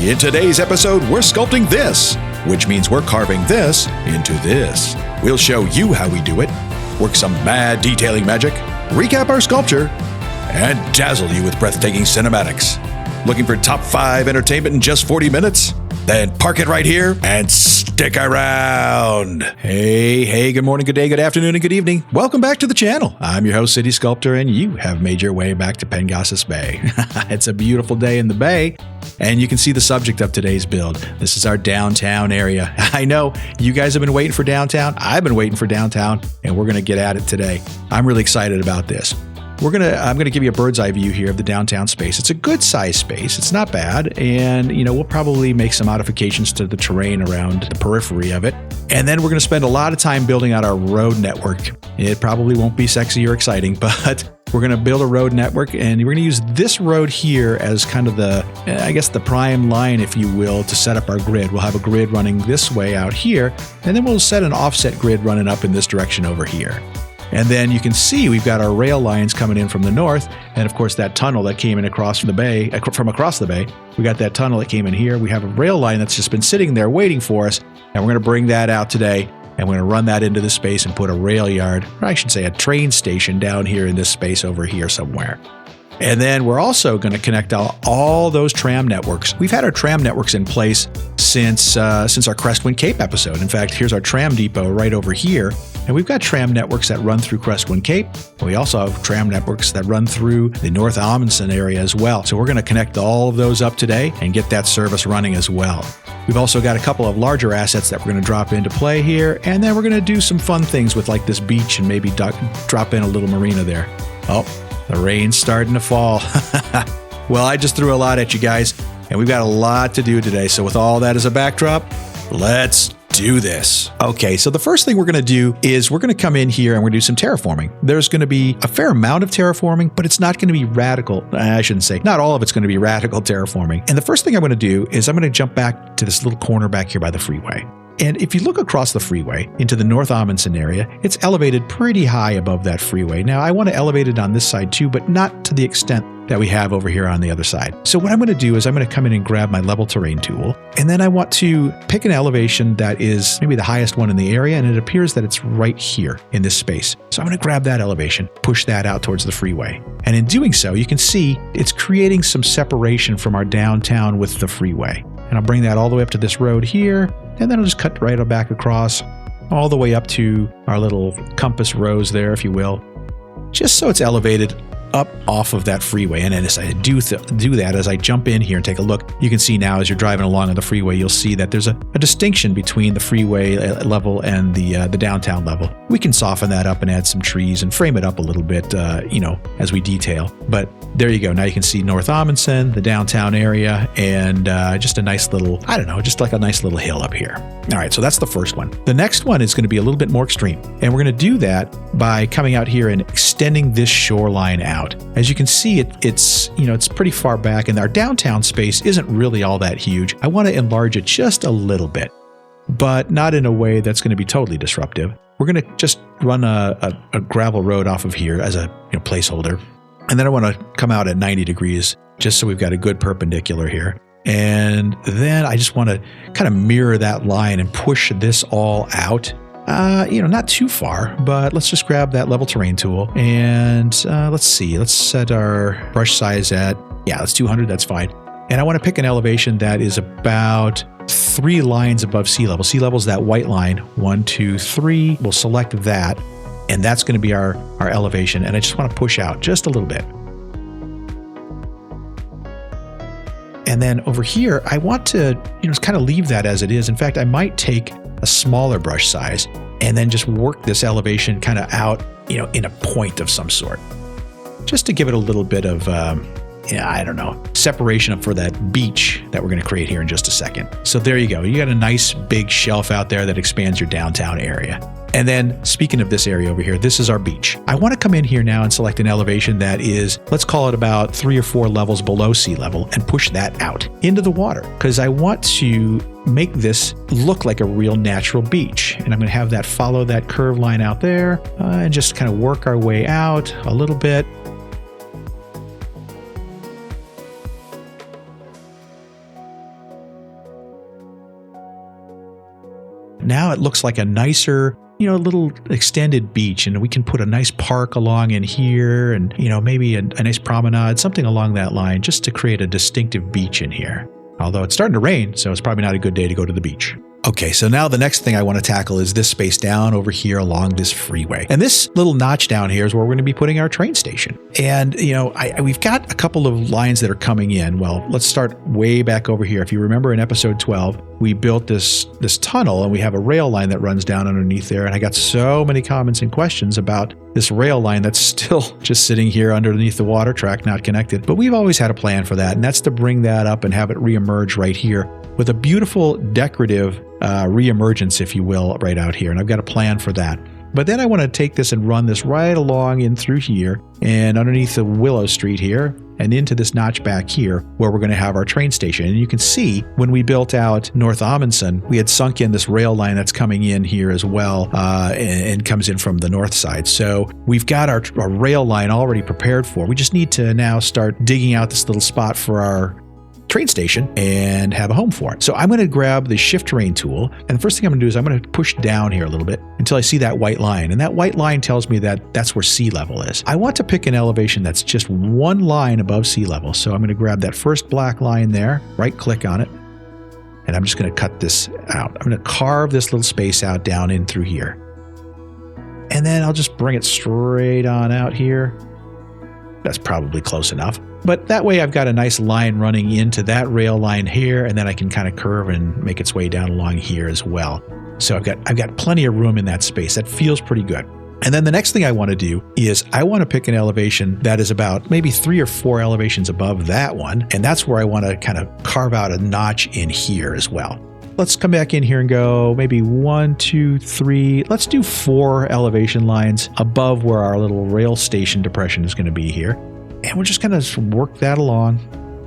In today's episode, we're sculpting this, which means we're carving this into this. We'll show you how we do it, work some mad detailing magic, recap our sculpture, and dazzle you with breathtaking cinematics. Looking for top 5 entertainment in just 40 minutes? Then park it right here and stick around. Hey, good morning, good day, good afternoon, and good evening. Welcome back to the channel. I'm your host, City Sculptor, and you have made your way back to Pengasas Bay. It's a beautiful day in the bay, and you can see the subject of today's build. This is our downtown area. I know you guys have been waiting for downtown. I've been waiting for downtown, and we're going to get at it today. I'm really excited about this. I'm going to give you a bird's eye view here of the downtown space. It's a good size space. It's not bad. And, we'll probably make some modifications to the terrain around the periphery of it. And then we're going to spend a lot of time building out our road network. It probably won't be sexy or exciting, but we're going to build a road network, and we're going to use this road here as kind of the prime line, if you will, to set up our grid. We'll have a grid running this way out here, and then we'll set an offset grid running up in this direction over here. And then you can see we've got our rail lines coming in from the north, and of course that tunnel that came in across from across the bay. We got that tunnel that came in here. We have a rail line that's just been sitting there waiting for us, and we're going to bring that out today, and we're going to run that into the space and put a rail yard, or I should say a train station, down here in this space over here somewhere. And then we're also going to connect all those tram networks. We've had our tram networks in place since our Crestwind Cape episode. In fact, here's our tram depot right over here. And we've got tram networks that run through Crestwind Cape. We also have tram networks that run through the North Amundsen area as well. So we're going to connect all of those up today and get that service running as well. We've also got a couple of larger assets that we're going to drop into play here. And then we're going to do some fun things with like this beach and maybe drop in a little marina there. Oh, the rain's starting to fall. Well, I just threw a lot at you guys, and we've got a lot to do today. So with all that as a backdrop, let's do this. Okay, so the first thing we're going to do is we're going to come in here and we're going to do some terraforming. There's going to be a fair amount of terraforming, but it's not going to be radical. I shouldn't say, not all of it's going to be radical terraforming. And the first thing I'm going to do is I'm going to jump back to this little corner back here by the freeway. And if you look across the freeway into the North Amundsen area, it's elevated pretty high above that freeway. Now, I want to elevate it on this side too, but not to the extent that we have over here on the other side. So what I'm going to do is I'm going to come in and grab my level terrain tool, and then I want to pick an elevation that is maybe the highest one in the area, and it appears that it's right here in this space. So I'm going to grab that elevation, push that out towards the freeway. And in doing so, you can see it's creating some separation from our downtown with the freeway. And I'll bring that all the way up to this road here, and then I'll just cut right back across all the way up to our little compass rose there, if you will, just so it's elevated up off of that freeway. And as I do that, as I jump in here and take a look, you can see now as you're driving along on the freeway, you'll see that there's a distinction between the freeway level and the downtown level. We can soften that up and add some trees and frame it up a little bit, as we detail. But there you go. Now you can see North Amundsen, the downtown area, and just a nice little, just like a nice little hill up here. All right, so that's the first one. The next one is going to be a little bit more extreme, and we're going to do that by coming out here and extending this shoreline out. As you can see, it's pretty far back, and our downtown space isn't really all that huge. I want to enlarge it just a little bit, but not in a way that's going to be totally disruptive. We're going to just run a gravel road off of here as a placeholder. And then I want to come out at 90 degrees just so we've got a good perpendicular here. And then I just want to kind of mirror that line and push this all out. Not too far, but let's just grab that level terrain tool and let's see. Let's set our brush size at, that's 200. That's fine. And I want to pick an elevation that is about 3 lines above sea level. Sea level is that white line. 1, 2, 3. We'll select that. And that's going to be our elevation. And I just want to push out just a little bit. And then over here, I want to, kind of leave that as it is. In fact, I might take a smaller brush size and then just work this elevation kind of out, in a point of some sort, just to give it a little bit of, separation up for that beach that we're going to create here in just a second. So there you go. You got a nice big shelf out there that expands your downtown area. And then speaking of this area over here, this is our beach. I want to come in here now and select an elevation that is, let's call it about 3 or 4 levels below sea level, and push that out into the water, because I want to make this look like a real natural beach. And I'm going to have that follow that curved line out there and just kind of work our way out a little bit. now it looks like a nicer, little extended beach, and we can put a nice park along in here and, maybe a nice promenade, something along that line, just to create a distinctive beach in here. Although it's starting to rain, so it's probably not a good day to go to the beach. Okay, so now the next thing I want to tackle is this space down over here along this freeway. And this little notch down here is where we're going to be putting our train station. And, we've got a couple of lines that are coming in. Well, let's start way back over here. If you remember in episode 12, we built this tunnel and we have a rail line that runs down underneath there. And I got so many comments and questions about this rail line that's still just sitting here underneath the water track, not connected. But we've always had a plan for that. And that's to bring that up and have it reemerge right here with a beautiful decorative reemergence, if you will, right out here. And I've got a plan for that. But then I want to take this and run this right along in through here and underneath the Willow Street here and into this notch back here where we're going to have our train station. And you can see when we built out North Amundsen, we had sunk in this rail line that's coming in here as well and comes in from the north side. So we've got our rail line already prepared for. We just need to now start digging out this little spot for our train station and have a home for it. So I'm going to grab the shift terrain tool, and the first thing I'm going to do is I'm going to push down here a little bit until I see that white line, and that white line tells me that that's where sea level is. I want to pick an elevation that's just one line above sea level, so I'm going to grab that first black line there, right click on it, and I'm just going to cut this out. I'm going to carve this little space out down in through here, and then I'll just bring it straight on out here. That's probably close enough. But that way I've got a nice line running into that rail line here, and then I can kind of curve and make its way down along here as well. So I've got plenty of room in that space. That feels pretty good. And then the next thing I want to do is I want to pick an elevation that is about maybe 3 or 4 elevations above that one. And that's where I want to kind of carve out a notch in here as well. Let's come back in here and go maybe 1, 2, 3. Let's do 4 elevation lines above where our little rail station depression is going to be here. And we're just going to work that along.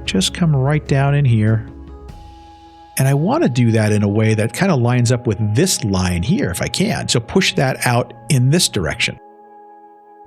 Just come right down in here. And I want to do that in a way that kind of lines up with this line here if I can. So push that out in this direction.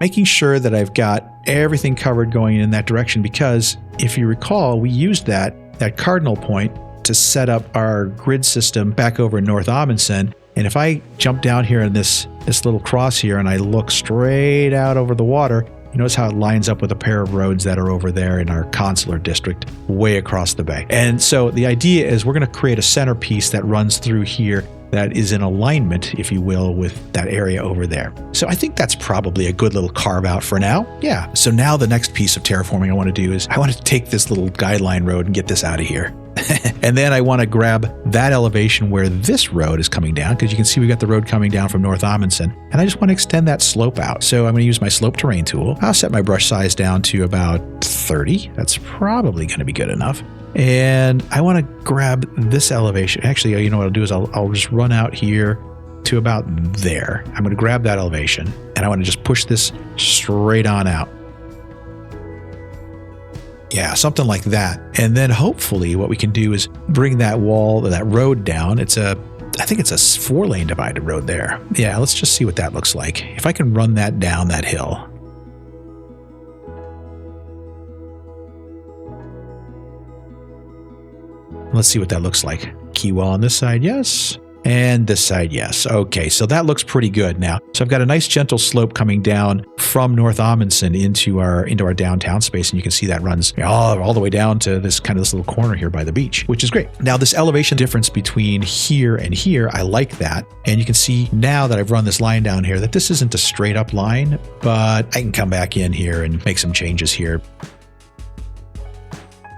Making sure that I've got everything covered going in that direction, because if you recall, we used that cardinal point to set up our grid system back over in North Amundsen. And if I jump down here in this little cross here and I look straight out over the water, you notice how it lines up with a pair of roads that are over there in our consular district way across the bay. And so the idea is we're going to create a centerpiece that runs through here that is in alignment, if you will, with that area over there. So I think that's probably a good little carve out for now. Yeah. So now the next piece of terraforming I want to do is I want to take this little guideline road and get this out of here. And then I want to grab that elevation where this road is coming down, because you can see we got the road coming down from North Amundsen, and I just want to extend that slope out. So I'm going to use my slope terrain tool. I'll set my brush size down to about 30. That's probably going to be good enough. And I want to grab this elevation. Actually, you know what I'll do is I'll just run out here to about there. I'm going to grab that elevation, and I want to just push this straight on out. Yeah, something like that. And then hopefully what we can do is bring that wall, that road down. I think it's a 4-lane divided road there. Yeah, let's just see what that looks like. If I can run that down that hill. Let's see what that looks like. Key wall on this side, yes. And this side, yes. Okay, so that looks pretty good now. So I've got a nice gentle slope coming down from North Amundsen into our downtown space, and you can see that runs all the way down to this little corner here by the beach, which is great. Now this elevation difference between here and here, I like that. And you can see now that I've run this line down here that this isn't a straight up line, but I can come back in here and make some changes here.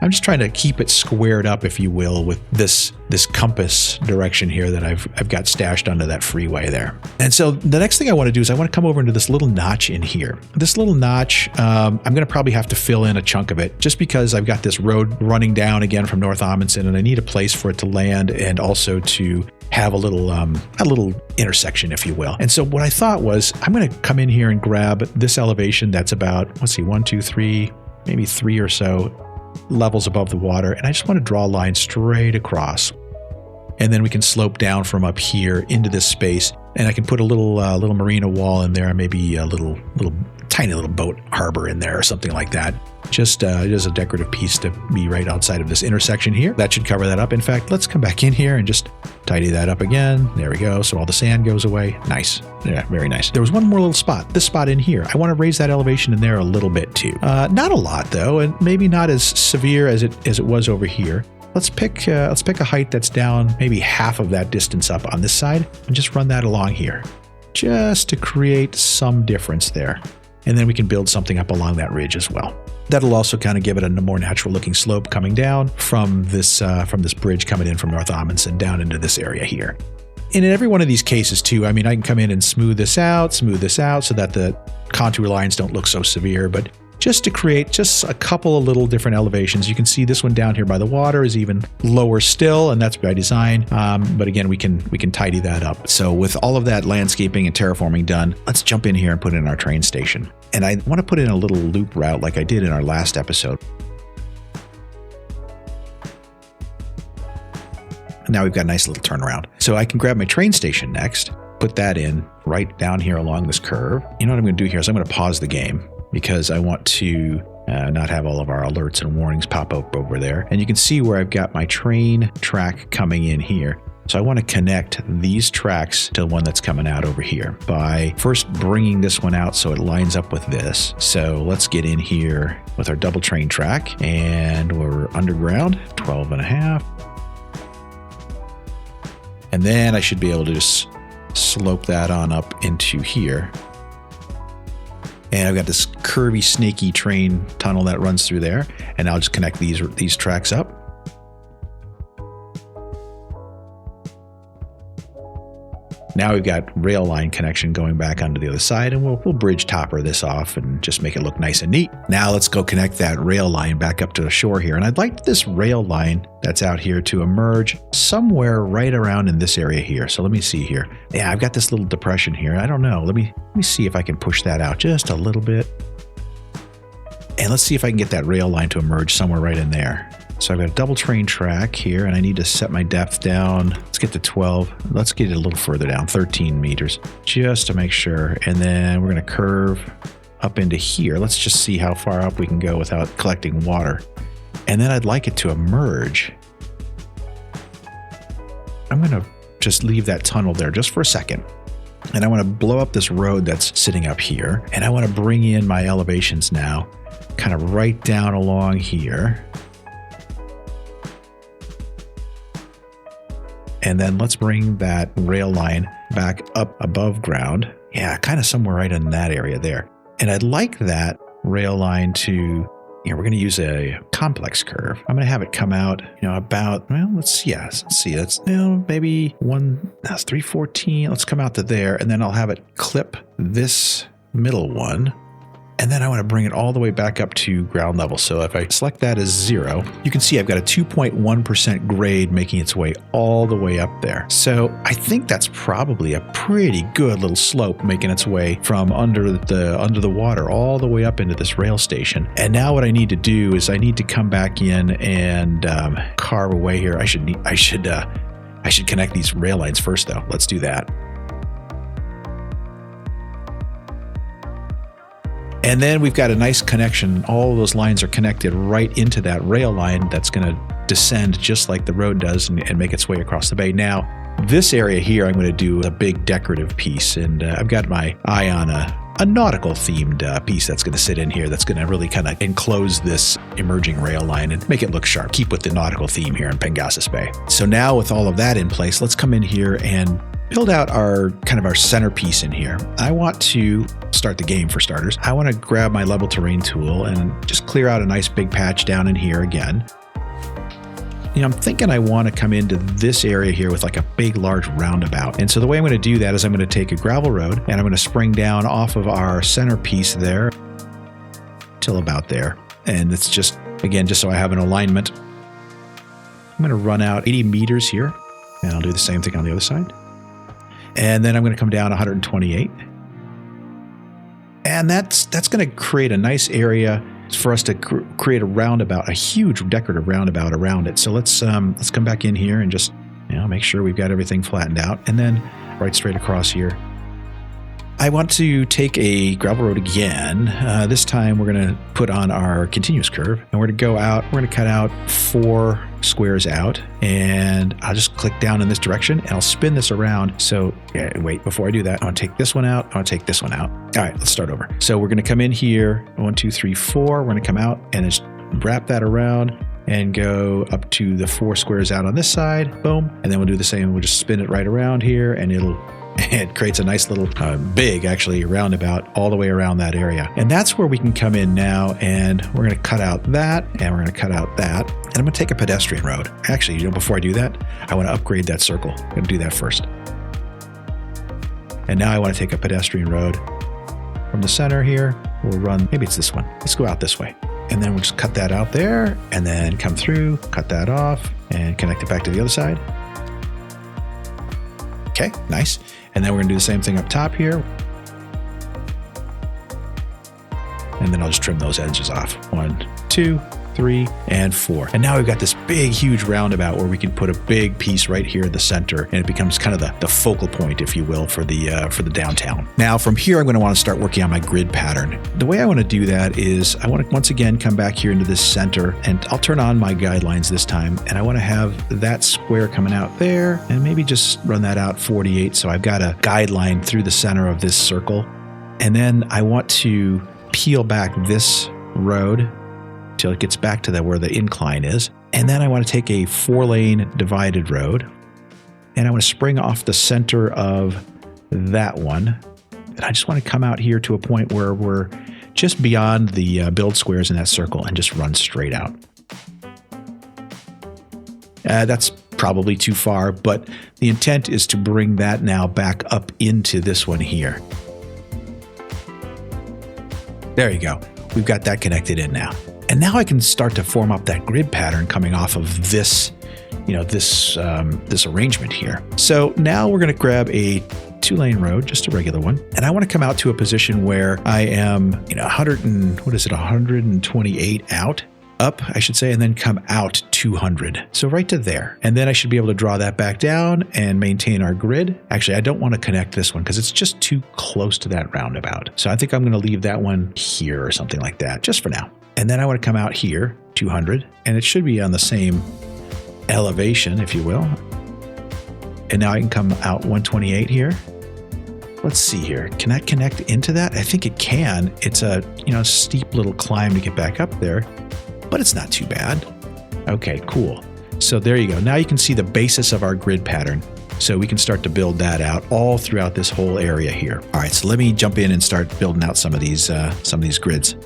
I'm just trying to keep it squared up, if you will, with this compass direction here that I've got stashed under that freeway there. And so the next thing I want to do is I want to come over into this little notch in here. This little notch, I'm going to probably have to fill in a chunk of it just because I've got this road running down again from North Amundsen, and I need a place for it to land and also to have a little intersection, if you will. And so what I thought was I'm going to come in here and grab this elevation that's about, 1, 2, 3, maybe 3 or so levels above the water, and I just want to draw a line straight across, and then we can slope down from up here into this space, and I can put a little marina wall in there, maybe a little tiny little boat harbor in there or something like that. Just a decorative piece to be right outside of this intersection here. That should cover that up. In fact, let's come back in here and just tidy that up again. There we go. So all the sand goes away. Nice. Yeah, very nice. There was one more little spot, this spot in here. I want to raise that elevation in there a little bit too. Not a lot though, and maybe not as severe as it was over here. Let's pick a height that's down maybe half of that distance up on this side and just run that along here, just to create some difference there. And then we can build something up along that ridge as well. That'll also kind of give it a more natural looking slope coming down from this bridge coming in from North Amundsen down into this area here. And in every one of these cases too, I mean, I can come in and smooth this out so that the contour lines don't look so severe, but just to create just a couple of little different elevations. You can see this one down here by the water is even lower still, and that's by design. But again, we can tidy that up. So with all of that landscaping and terraforming done, let's jump in here and put in our train station. And I want to put in a little loop route like I did in our last episode. Now we've got a nice little turnaround. So I can grab my train station next, put that in right down here along this curve. You know what I'm going to do here is I'm going to pause the game, because I want to not have all of our alerts and warnings pop up over there. And you can see where I've got my train track coming in here. So I want to connect these tracks to the one that's coming out over here by first bringing this one out so it lines up with this. So let's get in here with our double train track, and we're underground, 12.5. And then I should be able to just slope that on up into here. And I've got this curvy, snaky train tunnel that runs through there. And I'll just connect these tracks up. Now we've got rail line connection going back onto the other side, and we'll bridge topper this off and just make it look nice and neat. Now let's go connect that rail line back up to the shore here. And I'd like this rail line that's out here to emerge somewhere right around in this area here. So let me see here. Yeah, I've got this little depression here. I don't know. Let me see if I can push that out just a little bit. And let's see if I can get that rail line to emerge somewhere right in there. So I've got a double train track here, and I need to set my depth down. Let's get to 12. Let's get it a little further down, 13 meters, just to make sure. And then we're going to curve up into here. Let's just see how far up we can go without collecting water. And then I'd like it to emerge. I'm going to just leave that tunnel there just for a second. And I want to blow up this road that's sitting up here. And I want to bring in my elevations now, kind of right down along here. And then let's bring that rail line back up above ground. Yeah, kind of somewhere right in that area there. And I'd like that rail line to, we're going to use a complex curve. I'm going to have it come out, about, let's see. That's, maybe 314. Let's come out to there. And then I'll have it clip this middle one. And then I want to bring it all the way back up to ground level. So if I select that as 0, you can see I've got a 2.1% grade making its way all the way up there. So I think that's probably a pretty good little slope making its way from under the water all the way up into this rail station. And now what I need to do is I need to come back in and carve away here. I should connect these rail lines first though. Let's do that. And then we've got a nice connection. All of those lines are connected right into that rail line that's going to descend just like the road does and make its way across the bay. Now, this area here, I'm going to do a big decorative piece. And I've got my eye on a nautical themed piece that's going to sit in here that's going to really kind of enclose this emerging rail line and make it look sharp. Keep with the nautical theme here in Pengasas Bay. So now with all of that in place, let's come in here and build out our centerpiece in here. I want to start the game for starters. I want to grab my level terrain tool and just clear out a nice big patch down in here again. I'm thinking I want to come into this area here with like a big, large roundabout. And so the way I'm going to do that is I'm going to take a gravel road and I'm going to spring down off of our centerpiece there till about there. And it's just, again, just so I have an alignment. I'm going to run out 80 meters here, and I'll do the same thing on the other side. And then I'm going to come down 128. And that's going to create a nice area for us to create a roundabout, a huge decorative roundabout around it. So let's come back in here and just make sure we've got everything flattened out. And then right straight across here. I want to take a gravel road again. This time we're going to put on our continuous curve, and we're going to go out. We're going to cut out 4 squares out, and I'll just click down in this direction and I'll spin this around. So yeah, wait, before I do that, I want to take this one out. I want to take this one out. All right, let's start over. So we're going to come in here, 1, 2, 3, 4. We're going to come out and just wrap that around and go up to the 4 squares out on this side. Boom. And then we'll do the same. We'll just spin it right around here, and it creates a nice little big actually roundabout all the way around that area. And that's where we can come in now, and we're going to cut out that, and we're going to cut out that, and I'm going to take a pedestrian road. Actually, before I do that, I want to upgrade that circle. I'm going to do that first. And now I want to take a pedestrian road from the center here. We'll run, maybe it's this one. Let's go out this way. And then we'll just cut that out there, and then come through, cut that off, and connect it back to the other side. Okay, nice. And then we're going to do the same thing up top here. And then I'll just trim those edges off. 1, 2, 3, and 4. And now we've got this big, huge roundabout where we can put a big piece right here in the center, and it becomes kind of the focal point, if you will, for the downtown. Now, from here, I'm going to want to start working on my grid pattern. The way I want to do that is I want to once again come back here into this center, and I'll turn on my guidelines this time, and I want to have that square coming out there, and maybe just run that out 48, so I've got a guideline through the center of this circle. And then I want to peel back this road till it gets back to where the incline is. And then I want to take a 4-lane divided road, and I want to spring off the center of that one. And I just want to come out here to a point where we're just beyond the build squares in that circle and just run straight out. That's probably too far, but the intent is to bring that now back up into this one here. There you go. We've got that connected in now. And now I can start to form up that grid pattern coming off of this, this arrangement here. So now we're going to grab a 2-lane road, just a regular one. And I want to come out to a position where I am, 128 up, I should say, and then come out 200. So right to there. And then I should be able to draw that back down and maintain our grid. Actually, I don't want to connect this one because it's just too close to that roundabout. So I think I'm going to leave that one here or something like that, just for now. And then I want to come out here, 200, and it should be on the same elevation, if you will. And now I can come out 128 here. Let's see here. Can that connect into that? I think it can. It's a steep little climb to get back up there, but it's not too bad. Okay, cool. So there you go. Now you can see the basis of our grid pattern. So we can start to build that out all throughout this whole area here. All right, so let me jump in and start building out some of these grids.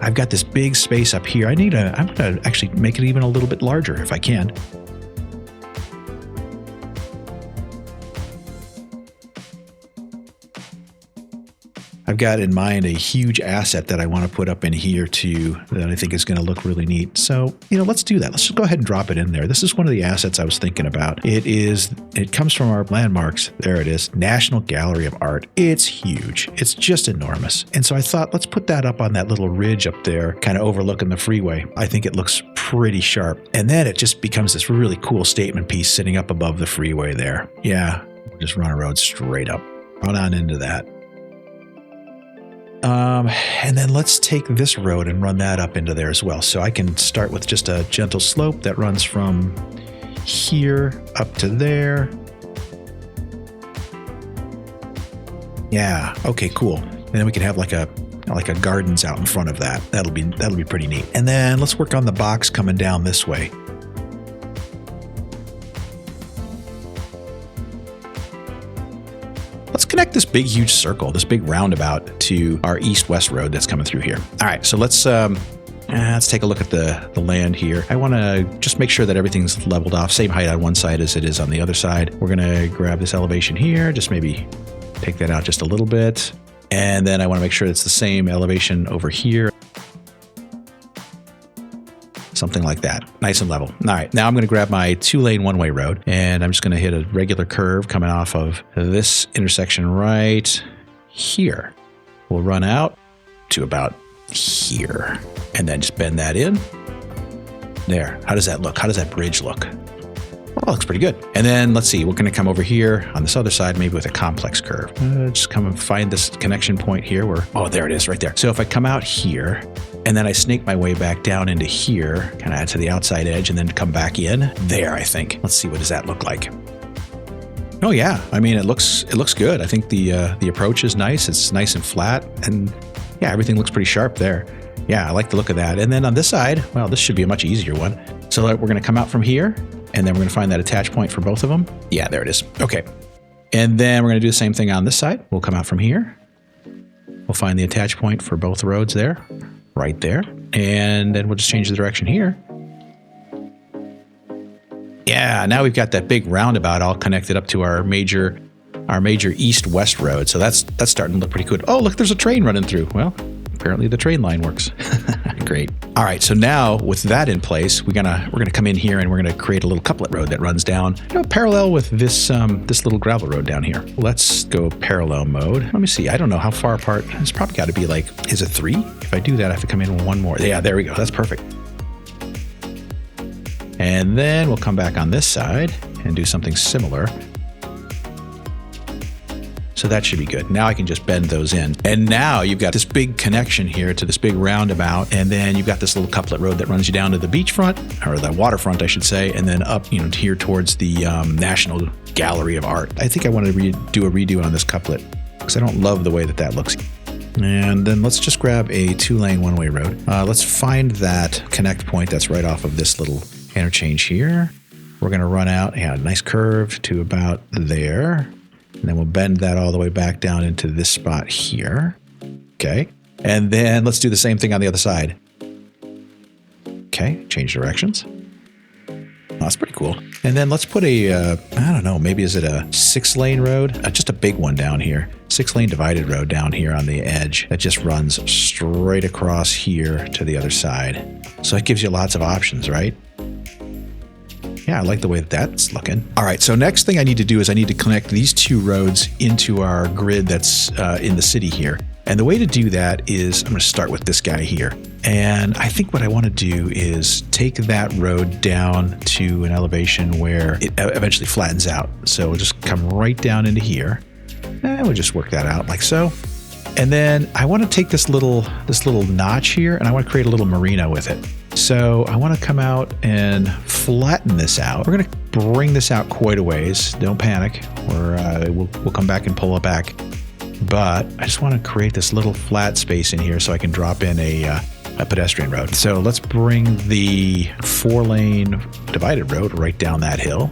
I've got this big space up here. I'm going to actually make it even a little bit larger if I can. I've got in mind a huge asset that I want to put up in here too that I think is going to look really neat. So, let's do that. Let's just go ahead and drop it in there. This is one of the assets I was thinking about. It comes from our landmarks. There it is. National Gallery of Art. It's huge. It's just enormous. And so I thought, let's put that up on that little ridge up there, kind of overlooking the freeway. I think it looks pretty sharp. And then it just becomes this really cool statement piece sitting up above the freeway there. Yeah, just run a road straight up. Run on into that. And then let's take this road and run that up into there as well. So I can start with just a gentle slope that runs from here up to there. Yeah. Okay, cool. And then we can have like a gardens out in front of that. That'll be pretty neat. And then let's work on the box coming down this way. Let's connect this big, huge circle, this big roundabout to our east-west road that's coming through here. All right, so let's take a look at the land here. I want to just make sure that everything's leveled off, same height on one side as it is on the other side. We're going to grab this elevation here, just maybe take that out just a little bit. And then I want to make sure it's the same elevation over here. Something like that. Nice and level. All right, now I'm going to grab my 2-lane one-way road, and I'm just going to hit a regular curve coming off of this intersection right here. We'll run out to about here, and then just bend that in. There. How does that look? How does that bridge look? Well, that looks pretty good. And then let's see, we're going to come over here on this other side, maybe with a complex curve. Just come and find this connection point here where, oh, there it is right there. So if I come out here and then I snake my way back down into here, kind of to the outside edge and then come back in there, I think. Let's see, what does that look like? Oh yeah, I mean, it looks good. I think the approach is nice. It's nice and flat, and yeah, everything looks pretty sharp there. Yeah, I like the look of that. And then on this side, well, this should be a much easier one. So we're going to come out from here, and then we're going to find that attach point for both of them. Yeah, there it is. Okay. And then we're going to do the same thing on this side. We'll come out from here. We'll find the attach point for both roads there, right there. And then we'll just change the direction here. Yeah, now we've got that big roundabout all connected up to our major east-west road. So that's starting to look pretty good. Oh, look, there's a train running through. Well, apparently the train line works. Great. All right, so now with that in place, we're gonna come in here and we're gonna create a little couplet road that runs down, parallel with this little gravel road down here. Let's go parallel mode. Let me see. I don't know how far apart. It's probably got to be like, is it 3? If I do that, I have to come in one more. Yeah, there we go. That's perfect. And then we'll come back on this side and do something similar. So that should be good. Now I can just bend those in. And now you've got this big connection here to this big roundabout. And then you've got this little couplet road that runs you down to the beachfront, or the waterfront, I should say, and then up, here towards the National Gallery of Art. I think I want to do a redo on this couplet because I don't love the way that looks. And then let's just grab a 2-lane one-way road. Let's find that connect point that's right off of this little interchange here. We're going to run out, a nice curve to about there. And then we'll bend that all the way back down into this spot here. Okay. And then let's do the same thing on the other side. Okay. Change directions. Oh, that's pretty cool. And then let's put I don't know, maybe is it a 6-lane road? Just a big one down here. 6-lane divided road down here on the edge that just runs straight across here to the other side. So it gives you lots of options, right? Yeah, I like the way that's looking. All right, so next thing I need to do is I need to connect these 2 roads into our grid that's in the city here. And the way to do that is I'm going to start with this guy here. And I think what I want to do is take that road down to an elevation where it eventually flattens out. So we'll just come right down into here. And we'll just work that out like so. And then I want to take this little notch here, and I want to create a little marina with it. So I want to come out and flatten this out. We're going to bring this out quite a ways. Don't panic. We'll come back and pull it back. But I just want to create this little flat space in here so I can drop in a pedestrian road. So let's bring the 4-lane divided road right down that hill.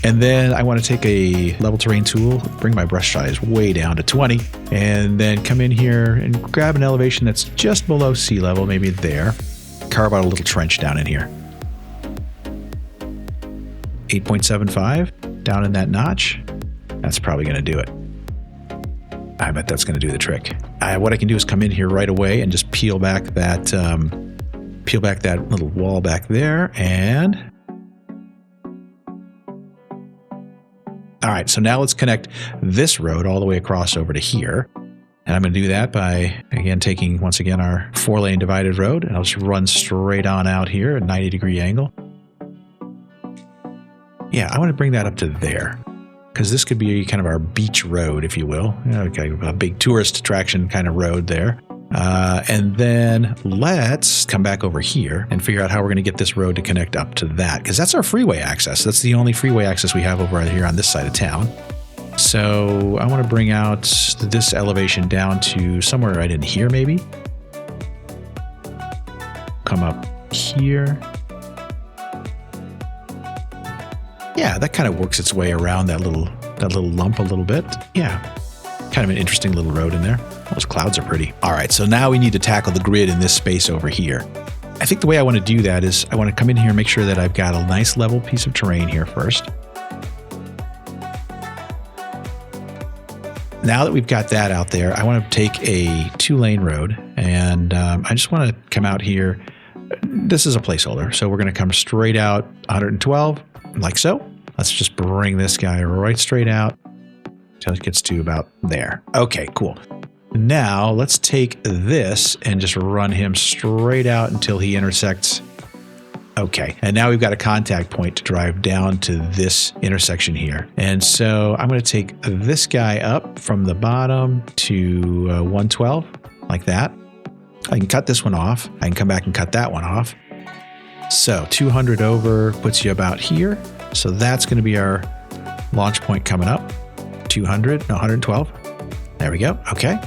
And then I want to take a level terrain tool, bring my brush size way down to 20, and then come in here and grab an elevation that's just below sea level, maybe there. Carve out a little trench down in here. 8.75 down in that notch. That's probably going to do it. I bet that's going to do the trick. What I can do is come in here right away and just peel back that little wall back there, and all right, so now let's connect this road all the way across over to here. And I'm going to do that by, again, taking, once again, our 4-lane divided road, and I'll just run straight on out here at a 90-degree angle. Yeah, I want to bring that up to there, because this could be kind of our beach road, if you will. Okay, a big tourist attraction kind of road there. And then let's come back over here and figure out how we're going to get this road to connect up to that, because that's our freeway access. That's the only freeway access we have over here on this side of town. So I want to bring out this elevation down to somewhere right in here, maybe. Come up here. Yeah, that kind of works its way around that little lump a little bit. Yeah, kind of an interesting little road in there. Those clouds are pretty. All right, so now we need to tackle the grid in this space over here. I think the way I want to do that is I want to come in here and make sure that I've got a nice level piece of terrain here first. Now that we've got that out there, I want to take a 2-lane road, and I just want to come out here. This is a placeholder, so we're going to come straight out 112, like so. Let's just bring this guy right straight out until it gets to about there. Okay, cool. Now let's take this and just run him straight out until he intersects Okay, and now we've got a contact point to drive down to this intersection here. And so I'm going to take this guy up from the bottom to 112, like that. I can cut this one off. I can come back and cut that one off. So 200 over puts you about here. So that's going to be our launch point coming up. 112. There we go. Okay.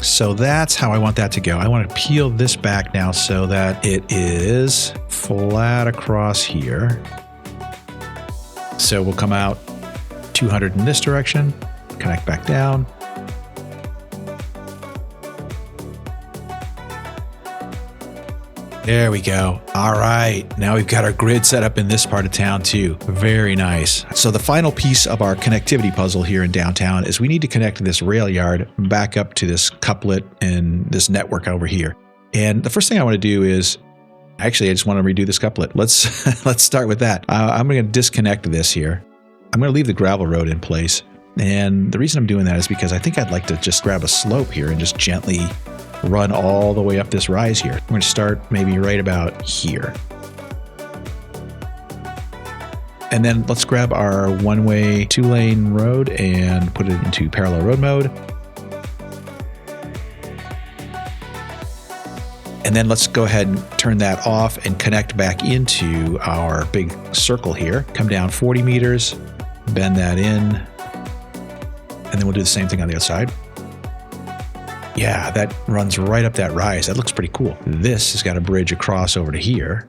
So that's how I want that to go. I want to peel this back now so that it is flat across here. So we'll come out 200 in this direction, connect back down. There we go. All right. Now we've got our grid set up in this part of town too. Very nice. So the final piece of our connectivity puzzle here in downtown is we need to connect this rail yard back up to this couplet and this network over here. And the first thing I want to do is, actually, I just want to redo this couplet. Let's start with that. I'm going to disconnect this here. I'm going to leave the gravel road in place. And the reason I'm doing that is because I think I'd like to just grab a slope here and just gently run all the way up this rise here. I'm going to start maybe right about here. And then let's grab our one-way 2-lane road and put it into parallel road mode. And then let's go ahead and turn that off and connect back into our big circle here. Come down 40 meters, bend that in, and then we'll do the same thing on the other side. Yeah, that runs right up that rise. That looks pretty cool. This has got a bridge across over to here.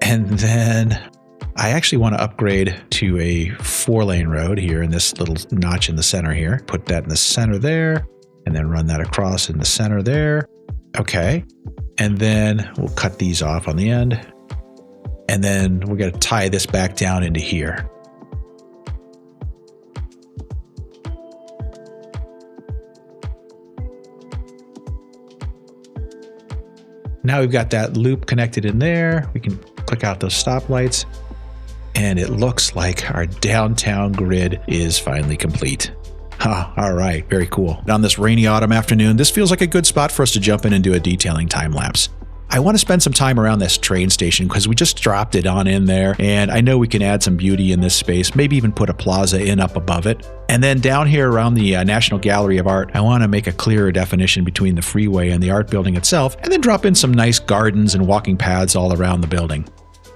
And then I actually want to upgrade to a 4-lane road here in this little notch in the center here. Put that in the center there, and then run that across in the center there. Okay. And then we'll cut these off on the end. And then we're going to tie this back down into here. Now we've got that loop connected in there. We can click out those stoplights, and it looks like our downtown grid is finally complete. All right, very cool. On this rainy autumn afternoon, this feels like a good spot for us to jump in and do a detailing time lapse. I want to spend some time around this train station because we just dropped it on in there, and I know we can add some beauty in this space, maybe even put a plaza in up above it. And then down here around the National Gallery of Art, I want to make a clearer definition between the freeway and the art building itself, and then drop in some nice gardens and walking paths all around the building.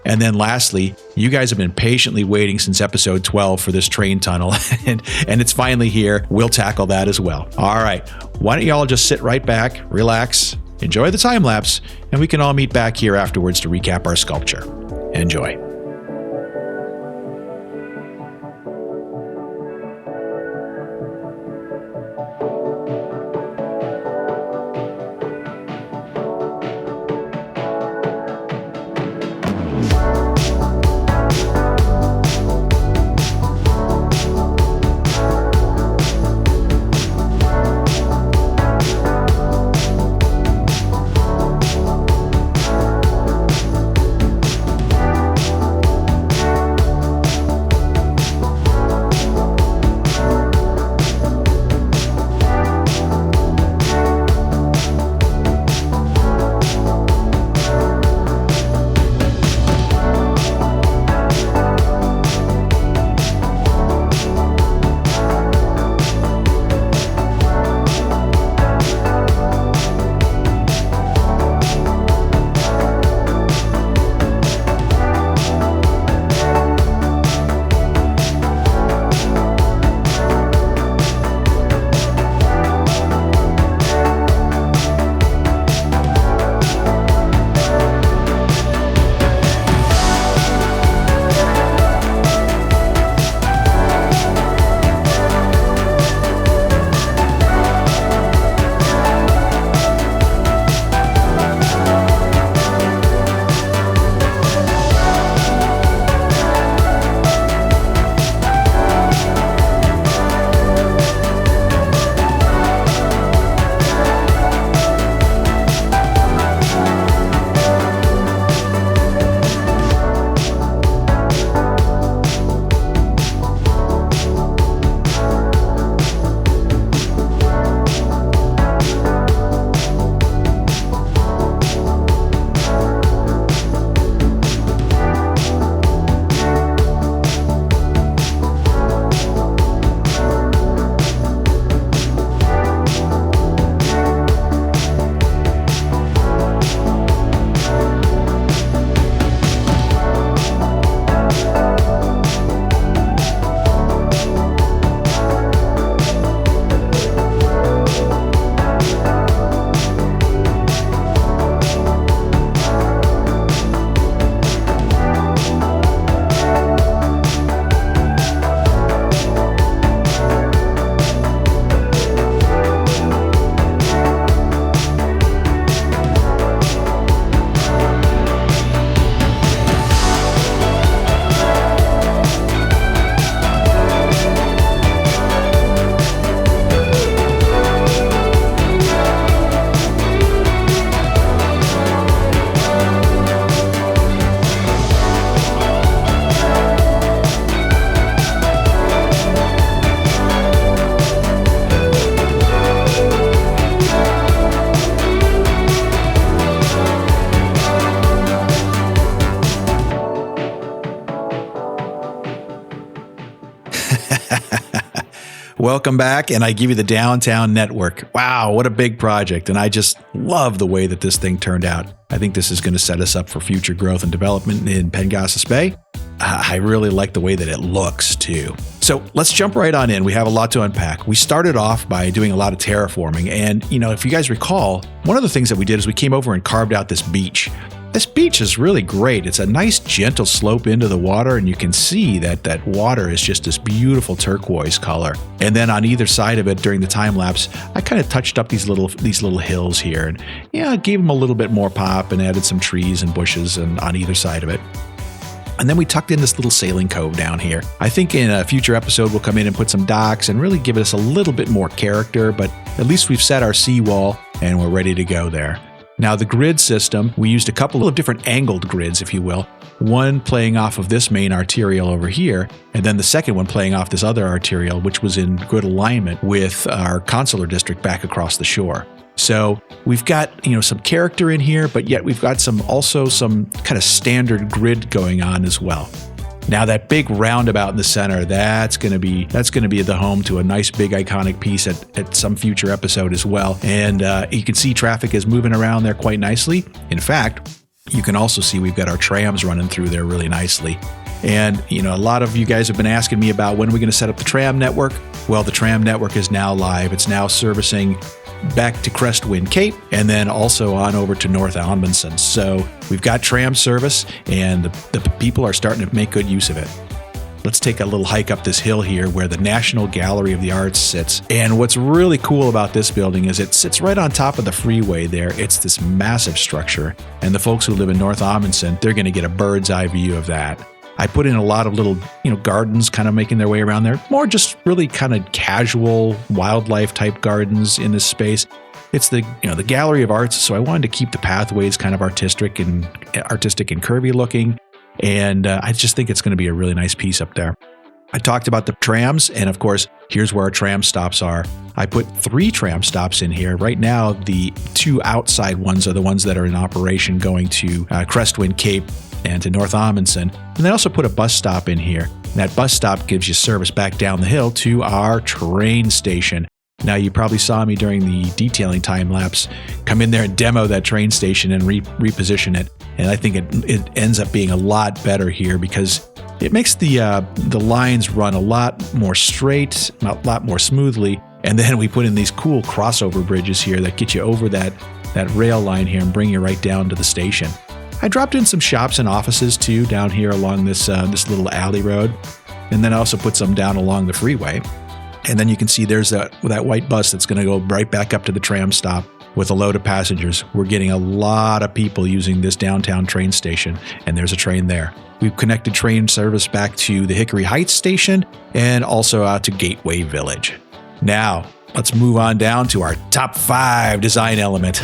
And then lastly, you guys have been patiently waiting since episode 12 for this train tunnel, and it's finally here. We'll tackle that as well. All right, why don't y'all just sit right back, relax, enjoy the time lapse, and we can all meet back here afterwards to recap our sculpture. Enjoy. Welcome back, and I give you the downtown network. Wow, what a big project, and I just love the way that this thing turned out. I think this is going to set us up for future growth and development in Pengasas Bay. I really like the way that it looks, too. So let's jump right on in. We have a lot to unpack. We started off by doing a lot of terraforming, and if you guys recall, one of the things that we did is we came over and carved out this beach. This beach is really great. It's a nice gentle slope into the water, and you can see that water is just this beautiful turquoise color. And then on either side of it during the time lapse, I kind of touched up these little hills here, and gave them a little bit more pop and added some trees and bushes and on either side of it. And then we tucked in this little sailing cove down here. I think in a future episode, we'll come in and put some docks and really give us a little bit more character, but at least we've set our seawall and we're ready to go there. Now, the grid system, we used a couple of different angled grids, if you will. One playing off of this main arterial over here, and then the second one playing off this other arterial, which was in good alignment with our consular district back across the shore. So we've got, some character in here, but yet we've got some kind of standard grid going on as well. Now that big roundabout in the center, that's going to be the home to a nice big iconic piece at some future episode as well. And you can see traffic is moving around there quite nicely. In fact, you can also see we've got our trams running through there really nicely. And, a lot of you guys have been asking me about when are we going to set up the tram network? Well, the tram network is now live. It's now servicing back to Crestwind Cape and then also on over to North Amundsen. So we've got tram service and the people are starting to make good use of it. Let's take a little hike up this hill here where the National Gallery of the Arts sits. And what's really cool about this building is it sits right on top of the freeway there. It's this massive structure. And the folks who live in North Amundsen, they're going to get a bird's eye view of that. I put in a lot of little, gardens kind of making their way around there. More just really kind of casual wildlife type gardens in this space. It's the Gallery of Arts, so I wanted to keep the pathways kind of artistic and curvy looking. And I just think it's going to be a really nice piece up there. I talked about the trams, and of course, here's where our tram stops are. I put 3 tram stops in here. Right now, the 2 outside ones are the ones that are in operation going to Crestwind Cape and to North Amundsen. And I also put a bus stop in here. And that bus stop gives you service back down the hill to our train station. Now, you probably saw me during the detailing time lapse come in there and demo that train station and reposition it. And I think it ends up being a lot better here because it makes the lines run a lot more straight, a lot more smoothly. And then we put in these cool crossover bridges here that get you over that rail line here and bring you right down to the station. I dropped in some shops and offices too down here along this little alley road. And then I also put some down along the freeway. And then you can see there's that white bus that's going to go right back up to the tram stop with a load of passengers. We're getting a lot of people using this downtown train station, and there's a train there. We've connected train service back to the Hickory Heights station and also out to Gateway Village. Now, let's move on down to our top 5 design element.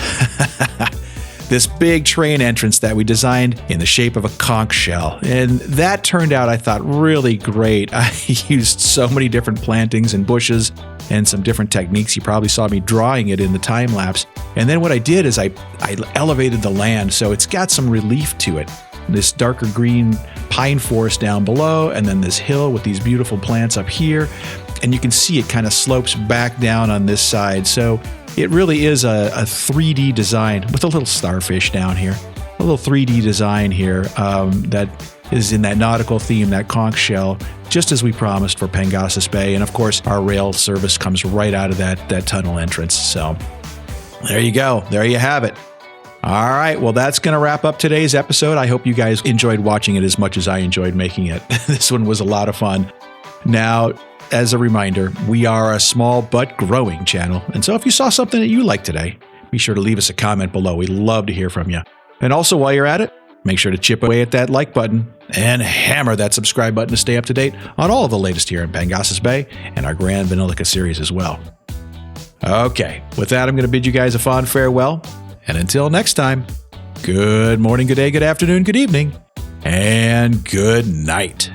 This big train entrance that we designed in the shape of a conch shell. And that turned out, I thought, really great. I used so many different plantings and bushes and some different techniques. You probably saw me drawing it in the time lapse. And then what I did is I elevated the land so it's got some relief to it. This darker green pine forest down below, and then this hill with these beautiful plants up here. And you can see it kind of slopes back down on this side. So it really is a 3D design with a little starfish down here. A little 3D design here that is in that nautical theme, that conch shell, just as we promised for Pengasas Bay. And of course, our rail service comes right out of that tunnel entrance. So there you go. There you have it. All right. Well, that's going to wrap up today's episode. I hope you guys enjoyed watching it as much as I enjoyed making it. This one was a lot of fun. Now, as a reminder, we are a small but growing channel. And so if you saw something that you liked today, be sure to leave us a comment below. We'd love to hear from you. And also, while you're at it, make sure to chip away at that like button and hammer that subscribe button to stay up to date on all of the latest here in Pengasas Bay and our Grand Vanillica series as well. Okay, with that, I'm going to bid you guys a fond farewell. And until next time, good morning, good day, good afternoon, good evening, and good night.